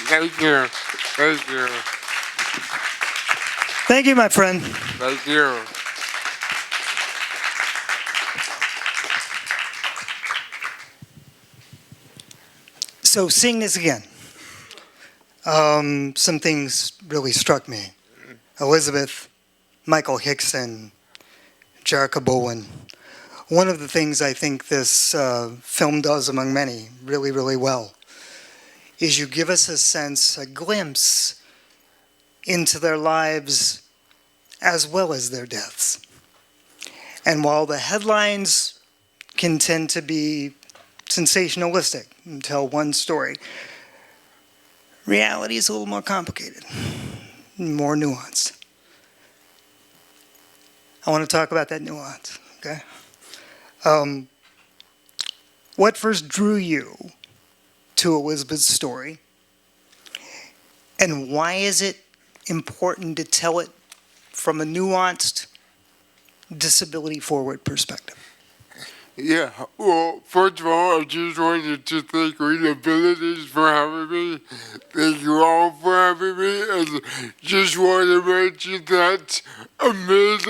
Thank you. Thank you. Thank you, my friend. Thank you. So seeing this again, some things really struck me. Elizabeth, Michael Hickson, Jerica Bowen. One of the things I think this film does, among many, really, really well, is you give us a sense, a glimpse into their lives as well as their deaths. And while the headlines can tend to be sensationalistic and tell one story, reality is a little more complicated, more nuanced. I want to talk about that nuance, okay? What first drew you to Elizabeth's story? And why is it important to tell it from a nuanced, disability-forward perspective? Yeah, well, first of all, I just wanted to thank ReelAbilities for having me. Thank you all for having me. And just want to mention that amid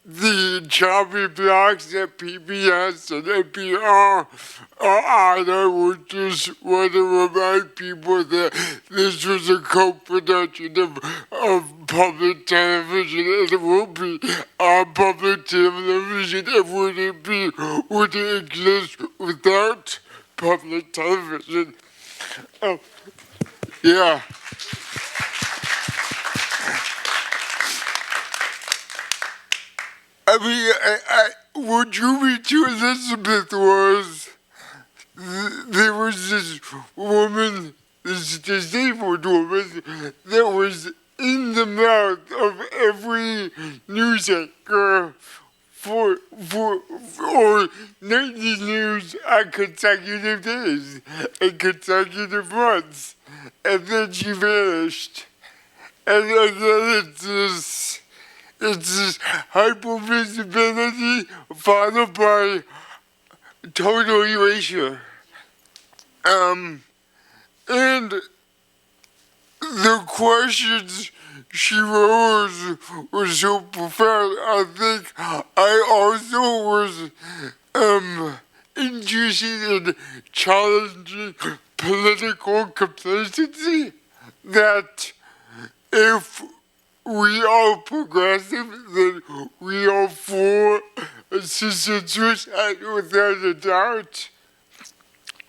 the choppy blocks that PBS and NPR are on, I would just want to remind people that this was a co-production of public television, and it will be on public television. It would it exist without public television? Yeah. I mean, what drew me to Elizabeth was there was this woman, this disabled woman, that was in the mouth of every news anchor for or nightly news on consecutive days and consecutive months, and then she vanished, and then it's this hypervisibility followed by total erasure. And the questions she rose were so profound. I think I also was interested in challenging political complacency, that if we are progressive, then we are for assisted suicide without a doubt.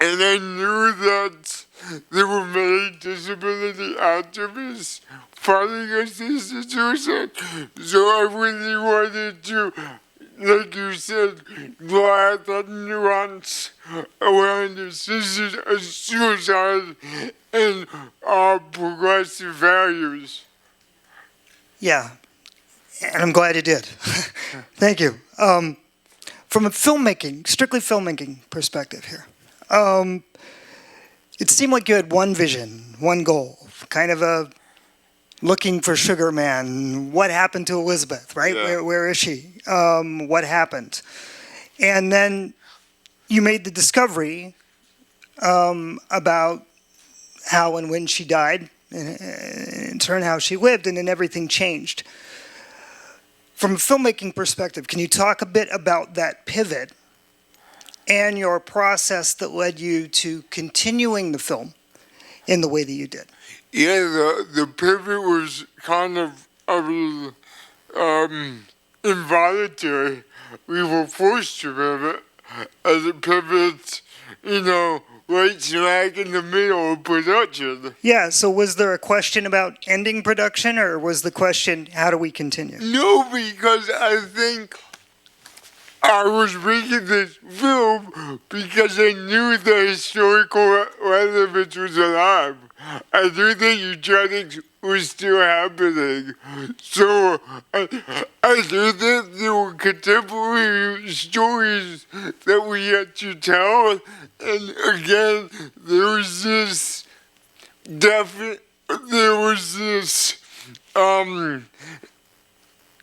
And I knew that there were many disability activists fighting assisted suicide. So I really wanted to, like you said, draw out that nuance around assisted suicide and our progressive values. Yeah, and I'm glad you did. Thank you. From a strictly filmmaking perspective here, it seemed like you had one vision, one goal, kind of a looking for Sugar Man. What happened to Elizabeth, right? Yeah. Where is she? What happened? And then you made the discovery about how and when she died, and in turn how she lived, and then everything changed. From a filmmaking perspective, can you talk a bit about that pivot and your process that led you to continuing the film in the way that you did? Yeah, the pivot was kind of, involuntary. We were forced to pivot, as it pivots, right smack in the middle of production. Yeah, so was there a question about ending production, or was the question, how do we continue? No, because I think I was making this film because I knew the historical relevance was alive. I knew the eugenics was still happening. So I knew that there were contemporary stories that we had to tell. And again, there was this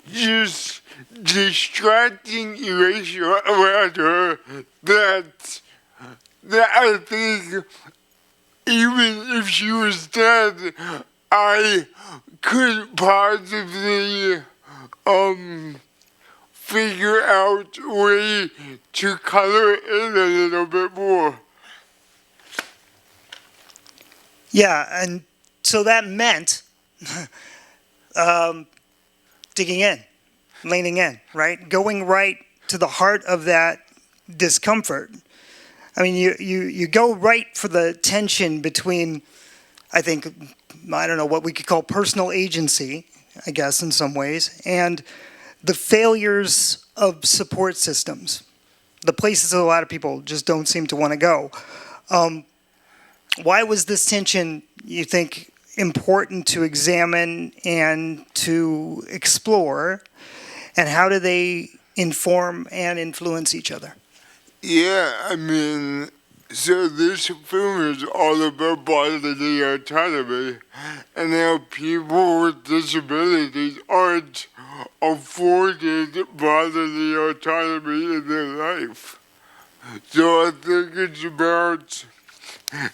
just distracting erasure around her that I think even if she was dead, I could possibly figure out a way to color it in a little bit more. Yeah, and so that meant digging in, leaning in, right? Going right to the heart of that discomfort. I mean, you go right for the tension between, I think, I don't know, what we could call personal agency, I guess, in some ways, and the failures of support systems, the places that a lot of people just don't seem to want to go. Why was this tension, you think, important to examine and to explore, and how do they inform and influence each other? Yeah, I mean, so this film is all about bodily autonomy and how people with disabilities aren't afforded bodily autonomy in their life. So I think it's about,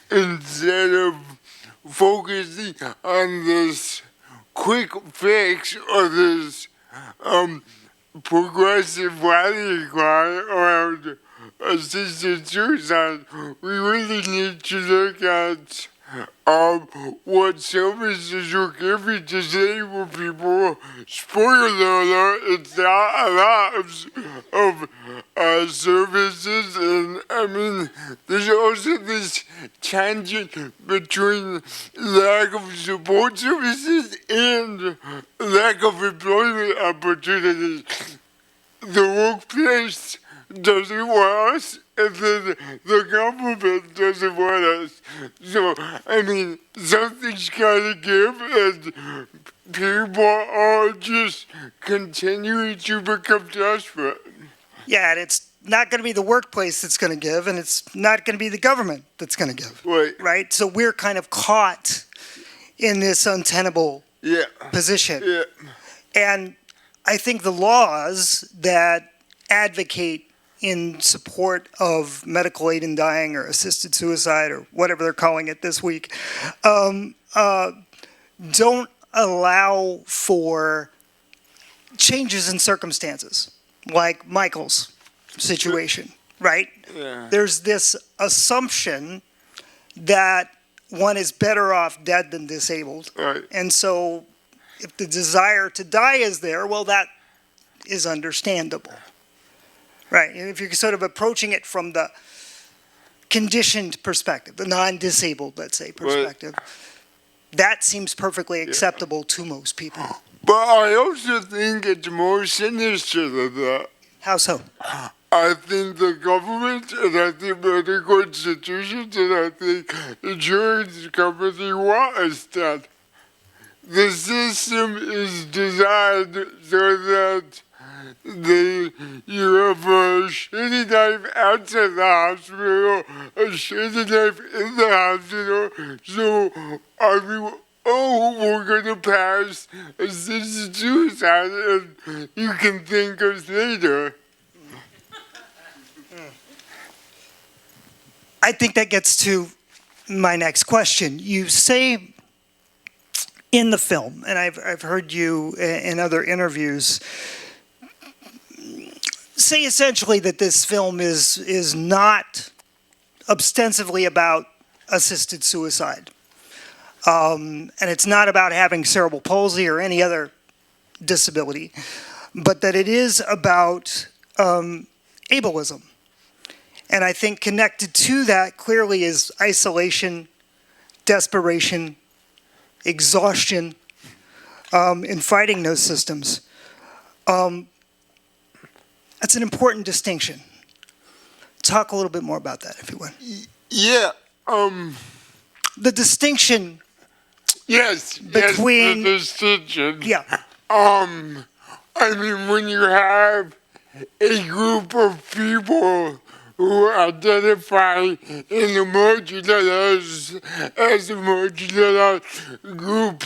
instead of focusing on this quick fix or this progressive rallying cry around assisted suicide, we really need to look at what services are given to disabled people. Spoiler alert, it's not a lot of services, and I mean, there's also this tangent between lack of support services and lack of employment opportunities. The workplace doesn't want us, and then the government doesn't want us. So, I mean, something's gotta give, and people are just continuing to become desperate. Yeah, and it's not going to be the workplace that's going to give, and it's not going to be the government that's going to give. Right. Right? So we're kind of caught in this untenable Yeah. position. Yeah. And I think the laws that advocate in support of medical aid in dying or assisted suicide or whatever they're calling it this week don't allow for changes in circumstances like Michael's situation, right? Yeah. There's this assumption that one is better off dead than disabled. Right. And so if the desire to die is there, well, that is understandable. Right. And if you're sort of approaching it from the conditioned perspective, the non-disabled, let's say, perspective, that seems perfectly acceptable to most people. But I also think it's more sinister than that. How so? I think the government, and I think medical institutions, and I think insurance companies want us dead. The system is designed so that you have a shitty knife outside the hospital, a shitty knife in the hospital, so we're gonna pass assisted suicide and you can thank us later. I think that gets to my next question. You say in the film, and I've heard you in other interviews, say essentially that this film is not ostensibly about assisted suicide. And it's not about having cerebral palsy or any other disability, but that it is about ableism. And I think connected to that clearly is isolation, desperation, exhaustion in fighting those systems. That's an important distinction. Talk a little bit more about that, if you would. Yeah. The distinction. Yes. Between. The distinction. Yeah. I mean, when you have a group of people who identify in the marginalized as a marginalized group,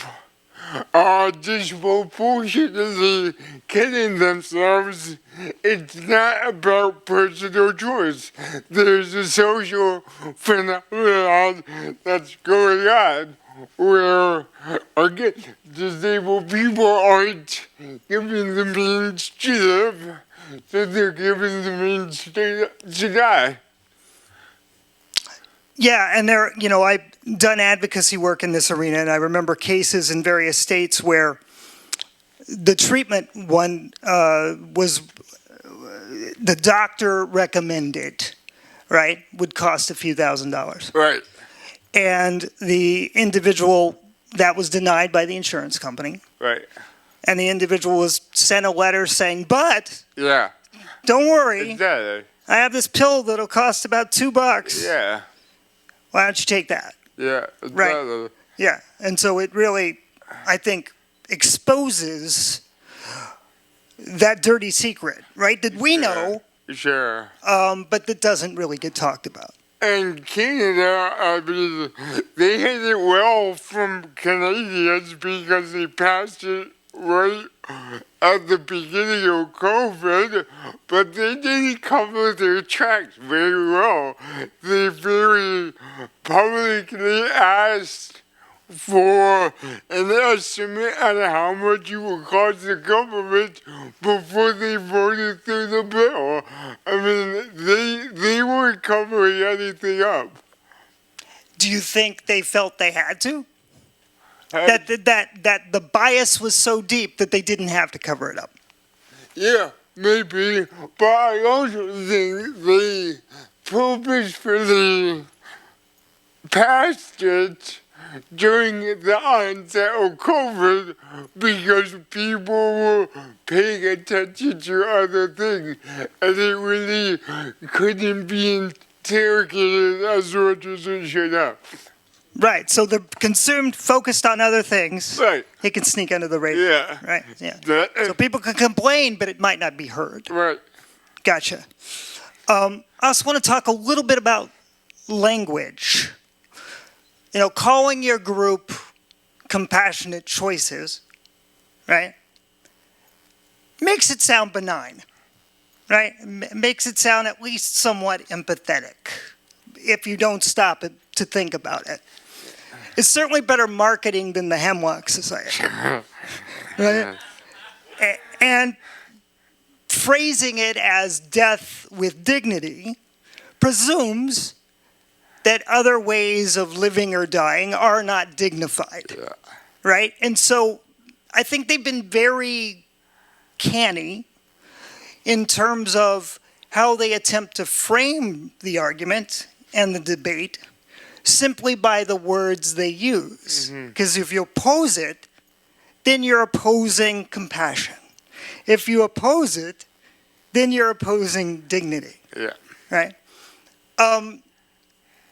are disproportionately killing themselves, it's not about personal choice. There's a social phenomenon that's going on where, again, disabled people aren't given the means to live, so they're given the means to die. Yeah, and I've done advocacy work in this arena, and I remember cases in various states where the treatment was the doctor recommended, right, would cost a few $1,000s. Right. And the individual, that was denied by the insurance company. Right. And the individual was sent a letter saying, but Yeah. don't worry, Exactly. I have this pill that'll cost about $2. Yeah. Why don't you take that? Yeah. Right. Exactly. Yeah. And so it really, I think, exposes that dirty secret, right? That we know, Sure. but that doesn't really get talked about. And Canada, I mean, they hit it well from Canadians because they passed it right at the beginning of COVID, but they didn't cover their tracks very well. They very publicly asked for an estimate on how much it would cost the government before they voted through the bill. I mean, they weren't covering anything up. Do you think they felt they had to? That the bias was so deep that they didn't have to cover it up? Yeah, maybe. But I also think they purposefully passed it during the onset of COVID because people were paying attention to other things and it really couldn't be interrogated as much as it should have. Right. So they're consumed, focused on other things. Right. It can sneak under the radar. Yeah. Right. Yeah. That- So people can complain, but it might not be heard. Right. Gotcha. I also want to talk a little bit about language. Calling your group compassionate choices, right, makes it sound benign, right? Makes it sound at least somewhat empathetic if you don't stop it to think about it. It's certainly better marketing than the Hemlock Society. Right? And phrasing it as death with dignity presumes that other ways of living or dying are not dignified, right? And so I think they've been very canny in terms of how they attempt to frame the argument and the debate simply by the words they use. Because if you oppose it, then you're opposing compassion. If you oppose it, then you're opposing dignity. Yeah. Right?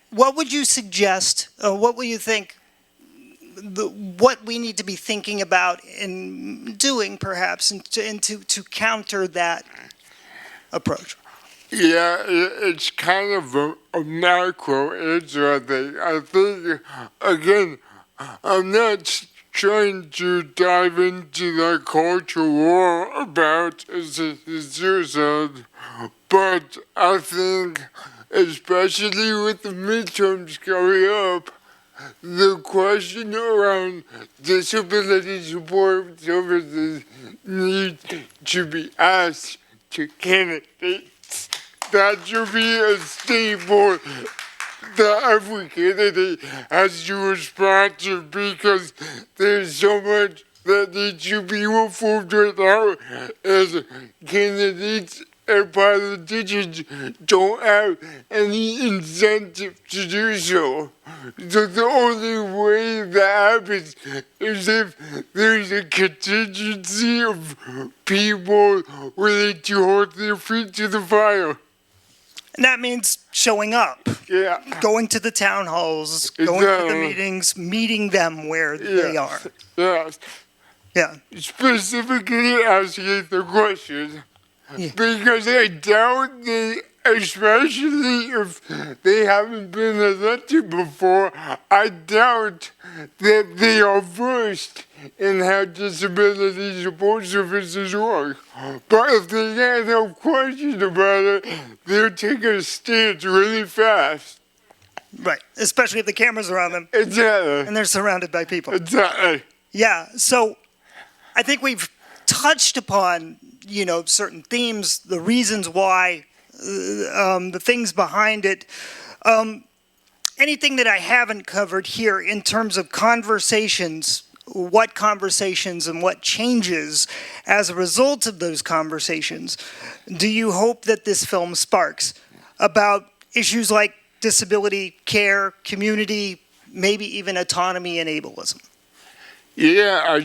What would you suggest, what would you think, what we need to be thinking about and doing perhaps and to counter that approach? Yeah, it's kind of a macro answer, I think, again, I'm not trying to dive into the culture war about suicide, but I think, especially with the midterms coming up, the question around disability support services needs to be asked to candidates. That should be a staple that every candidate has to respond to because there's so much that needs to be reformed right now as candidates and politicians don't have any incentive to do so. So the only way that happens is if there's a contingency of people willing to hold their feet to the fire. And that means showing up, Yeah. going to the town halls, going to the meetings, meeting them where they are. Yes. Yeah. Specifically asking the question. Yeah. Because I doubt they especially if they haven't been elected before, I doubt that they are versed in how disability support services work. But if they can't have questions about it, they'll take a stance really fast. Right, especially if the cameras are on them Exactly. and they're surrounded by people. Exactly. Yeah, so I think we've touched upon, certain themes, the reasons why, the things behind it. Anything that I haven't covered here in terms of conversations, what conversations and what changes as a result of those conversations do you hope that this film sparks about issues like disability care, community, maybe even autonomy and ableism? Yeah,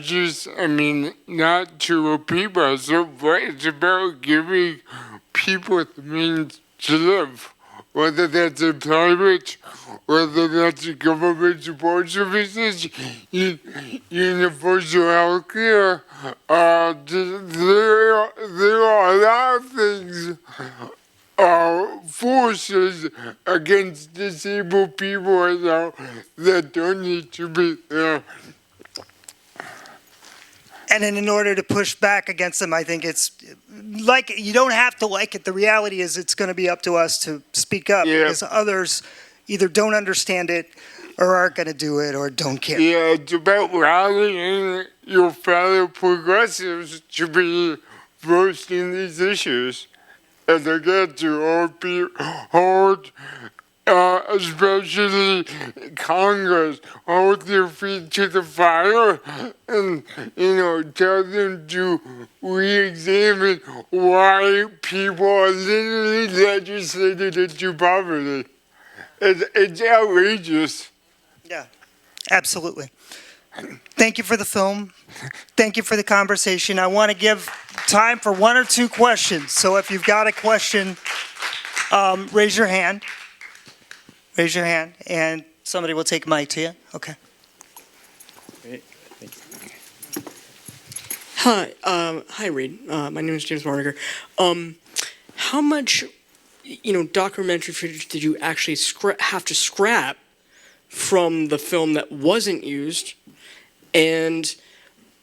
not to repeat myself, but it's about giving people the means to live, whether that's employment, whether that's government support services, universal health care. There are a lot of things, forces against disabled people right now that don't need to be there. And then in order to push back against them, I think it's like, you don't have to like it. The reality is it's going to be up to us to speak up, because others either don't understand it or aren't going to do it or don't care. Yeah, it's about rallying your fellow progressives to be versed in these issues. And again, to hold especially Congress, hold their feet to the fire and, tell them to re-examine why people are literally legislated into poverty. It's outrageous. Yeah, absolutely. Thank you for the film. Thank you for the conversation. I want to give time for one or two questions. So if you've got a question, raise your hand. Raise your hand, and somebody will take a mic to you. Okay. Great. Thank you. Hi, Reid. My name is James Marniger. How much, documentary footage did you actually have to scrap from the film that wasn't used, and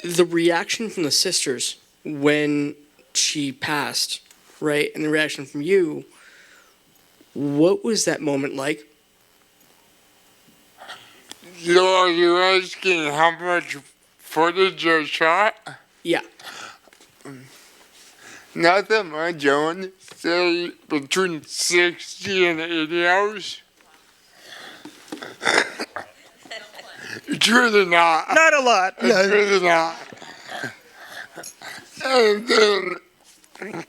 the reaction from the sisters when she passed, right, and the reaction from you? What was that moment like? So are you asking how much footage I shot? Yeah. Not that much, I want to say between 60 and 80 hours. It's really not. Not a lot. It's really not. And then,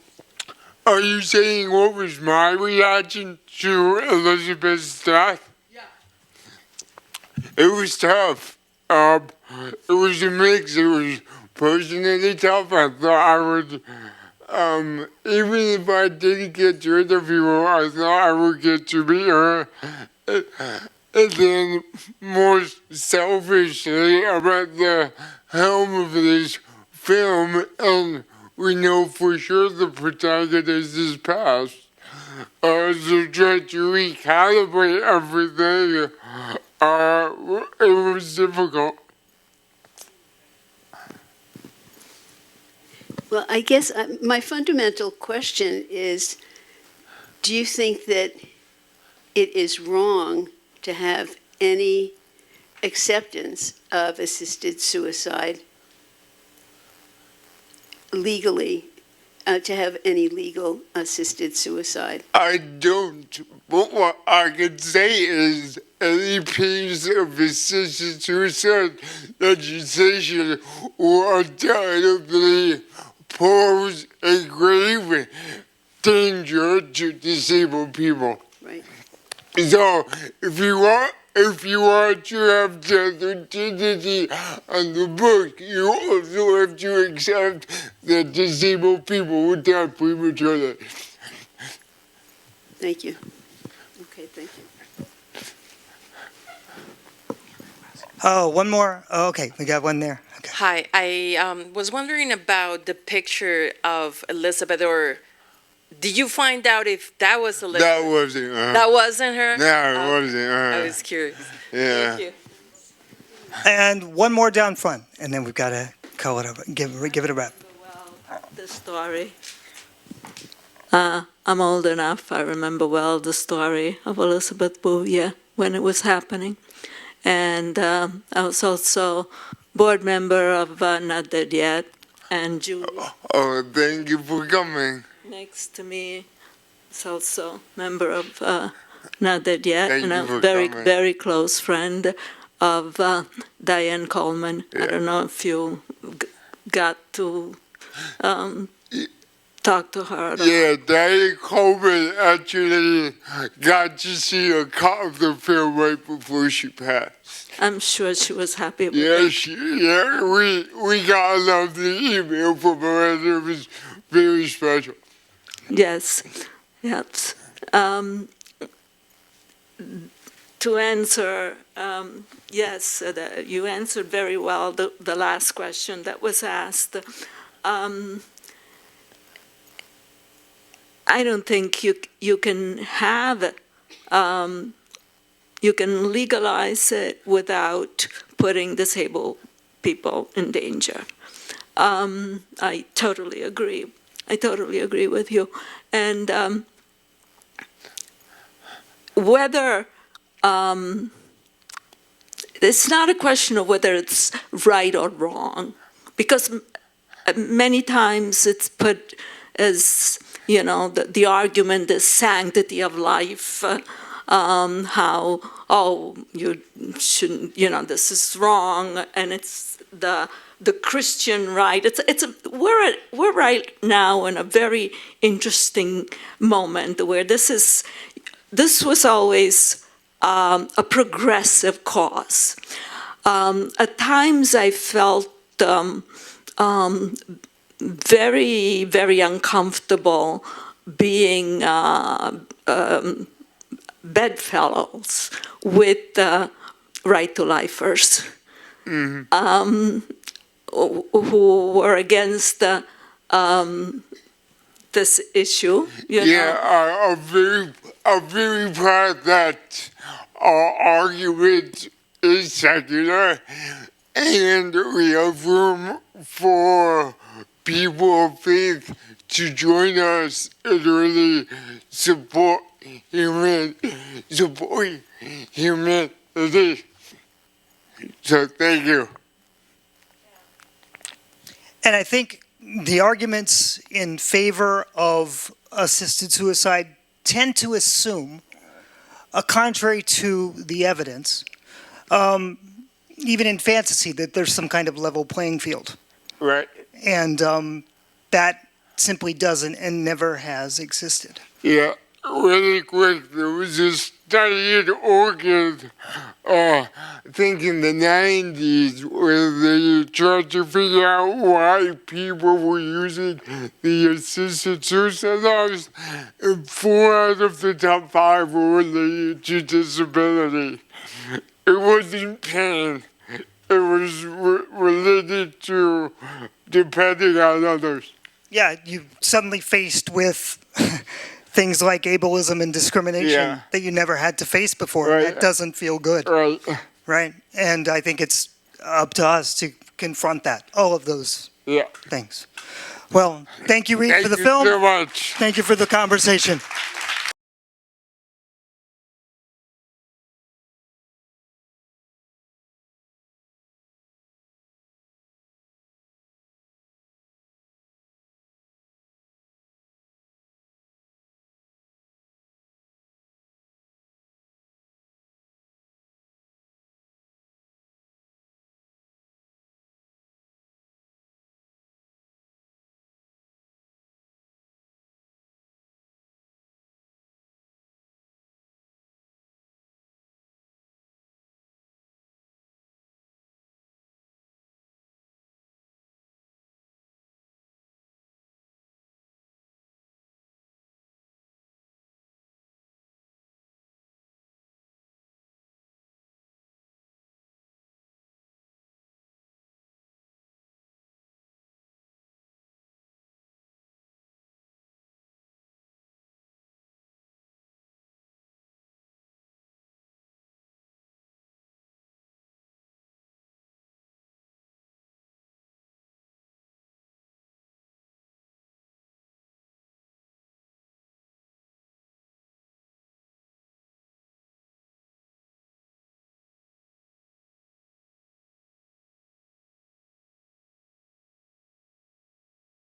are you saying what was my reaction to Elizabeth's death? It was tough. It was a mix. It was personally tough. I thought I would, even if I didn't get to interview her, I thought I would get to meet her. And then, more selfishly, about the helm of this film, and we know for sure the protagonist is passed. So trying to recalibrate everything, it was difficult. Well, I guess my fundamental question is, do you think that it is wrong to have any acceptance of assisted suicide legally, to have any legal assisted suicide? I don't, but what I can say is any piece of assisted suicide legislation will undoubtedly pose a grave danger to disabled people. Right. So if you want to have death and dignity on the book, you also have to accept that disabled people will die prematurely. Thank you. Okay, thank you. Oh, one more? Oh, okay, we got one there. Okay. Hi, I was wondering about the picture of Elizabeth, or Did you find out if that was Elizabeth? That wasn't her. That wasn't her? No, it Okay. wasn't her. I was curious. Yeah. Thank you. And one more down front, and then we've got to call it over. Give it a wrap. The story. I'm old enough. I remember well the story of Elizabeth Bouvia when it was happening. And I was also board member of Not Dead Yet. And Julie, Oh, thank you for coming. next to me, is also member of Not Dead Yet, Thank and you a for very, coming. very close friend of Diane Coleman. I don't know if you got to talk to her at all. Yeah, Diane Coleman actually got to see a cut of the film right before she passed. I'm sure she was happy with Yeah, it. we got a lovely email from her, and it was very special. Yes, yes. To answer, yes, you answered very well the last question that was asked. I don't think you can have, you can legalize it without putting disabled people in danger. I totally agree. I totally agree with you. And whether, it's not a question of whether it's right or wrong, because many times it's put as, you know, the argument is sanctity of life, how, oh, you shouldn't, you know, this is wrong, and it's the Christian right. We're right now in a very interesting moment where this was always a progressive cause. At times I felt very, very uncomfortable being bedfellows with right to lifers, who were against this issue. You know? I'm very proud that our argument is secular, and we have room for people of faith to join us and really support humanity. So thank you. And I think the arguments in favor of assisted suicide tend to assume, contrary to the evidence, even in fantasy, that there's some kind of level playing field. Right. And that simply doesn't and never has existed. Yeah, really quick, there was a study in Oregon, I think in the 90s, where they tried to figure out why people were using the assisted suicide laws, and 4 out of the top 5 were related to disability. It wasn't pain. It was related to depending on others. Yeah, you suddenly faced with things like ableism and discrimination that you never had to face before. Right. That doesn't feel good. Right. Right? And I think it's up to us to confront that, all of those things. Well, thank you, Reid, for the film. Thank you so much. Thank you for the conversation.